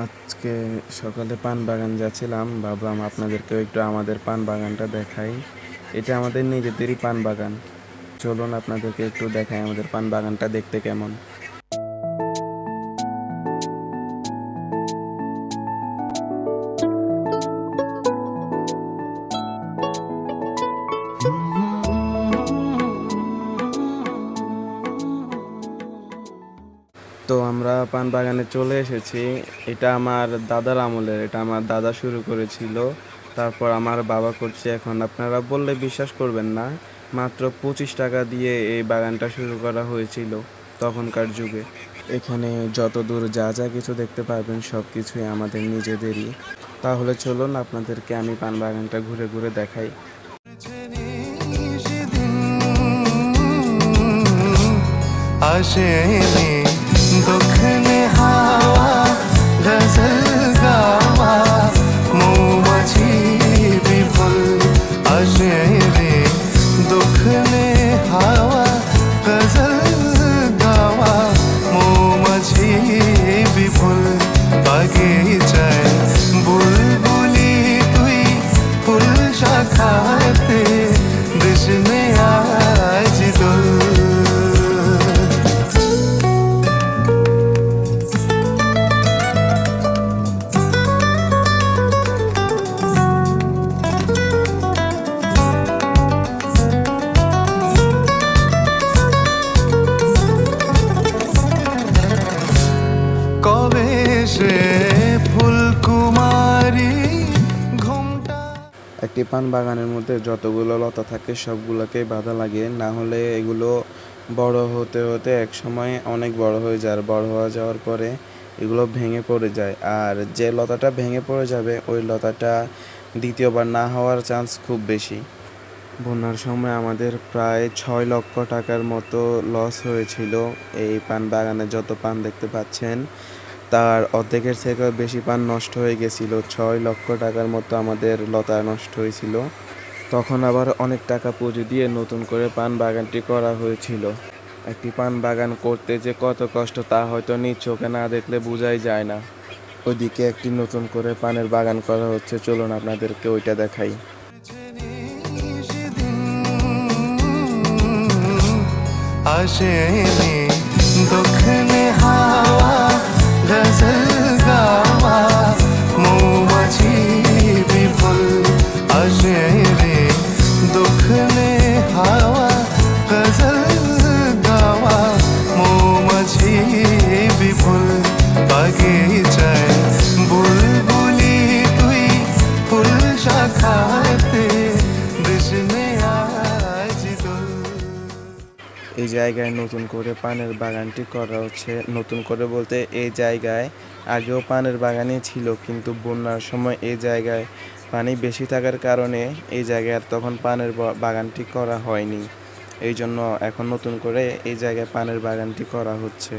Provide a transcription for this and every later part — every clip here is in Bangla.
আজকে সকালে পান বাগান যাচ্ছিলাম, ভাবলাম আপনাদেরকেও একটু আমাদের পান বাগানটা দেখাই। এটা আমাদের নিজেদেরই পান বাগান। চলুন আপনাদেরকে একটু দেখাই আমাদের পান বাগানটা দেখতে কেমন। তো আমরা পান বাগানে চলে এসেছি। এটা আমার দাদার আমলের, এটা আমার দাদা শুরু করেছিল, তারপর আমার বাবা করছে এখন। আপনারা বললে বিশ্বাস করবেন না, মাত্র 25 টাকা দিয়ে এই বাগানটা শুরু করা হয়েছিল তখনকার যুগে। এখানে যতদূর যা যা কিছু দেখতে পারবেন সব কিছুই আমাদের নিজেদেরই। তাহলে চলুন আপনাদেরকে আমি পান বাগানটা ঘুরে ঘুরে দেখাই। আসেনি দক্ষিণে হাওয়া গজল গাওয়া মৌমাছি বিফল আসেনি দক্ষিণে হাওয়া গজল গাওয়া মৌমাছি বিফল বাগিচায় বুলবুলি তুই ফুল শাখাতে দেশনে আজ দোল। কবে সে ফুলকুমারী ঘুমটা। একটি পান বাগানের মধ্যে যতগুলো লতা থাকে সবগুলোকেই বাধা লাগে, না হলে এগুলো বড় হতে হতে এক সময় অনেক বড় হয়ে যায়। আর বড় হয়ে যাওয়ার পরে এগুলো ভেঙে পড়ে যায়, আর যে লতাটা ভেঙে পড়ে যাবে ওই লতাটা দ্বিতীয়বার না হওয়ার চান্স খুব বেশি। বন্যার সময় আমাদের প্রায় 6 লক্ষ টাকার মতো লস হয়েছিল। এই পান বাগানে যত পান দেখতে পাচ্ছেন তার অর্ধেকের থেকেও বেশি পান নষ্ট হয়ে গেছিল। 6 লক্ষ টাকার মতো আমাদের লতা নষ্ট হয়েছিল। তখন আবার অনেক টাকা পুঁজি দিয়ে নতুন করে পান বাগানটি করা হয়েছিল। একটি পান বাগান করতে যে কত কষ্ট তা হয়তো নিজ চোখে না দেখলে বোঝাই যায় না। ওইদিকে একটি নতুন করে পানের বাগান করা হচ্ছে, চলুন আপনাদেরকে ওইটা দেখাই। আসেনি দক্ষিণে হাওয়া গজল গাওয়া মৌমাছি বিফল আসেনি দক্ষিণে হাওয়া গজল গাওয়া মৌমাছি বিফল বাগিচায় বুলবুলি তুই ফুল শাখাতে দেশনে আজ দোল। এই জায়গায় নতুন করে পানের বাগানটি করা হচ্ছে। নতুন করে বলতে এই জায়গায় আগেও পানের বাগানই ছিল, কিন্তু বন্যার সময় এই জায়গায় পানি বেশি থাকার কারণে এই জায়গায় আর তখন পানের বাগানটি করা হয়নি। এই জন্য এখন নতুন করে এই জায়গায় পানের বাগানটি করা হচ্ছে।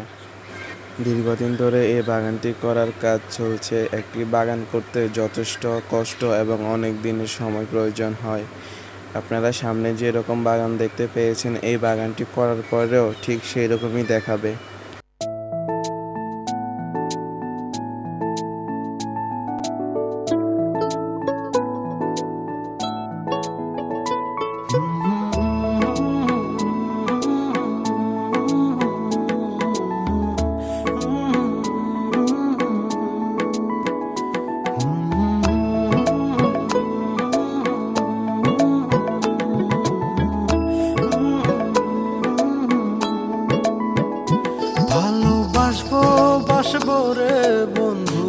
দীর্ঘদিন ধরে এই বাগানটি করার কাজ চলছে। একটি বাগান করতে যথেষ্ট কষ্ট এবং অনেক দিনের সময় প্রয়োজন হয়। আপনারা সামনে যেরকম বাগান দেখতে পেয়েছেন এই বাগানটি করার পরেও ঠিক সেই রকমই দেখাবে। ভালোবাসবো বাসবো রে বন্ধু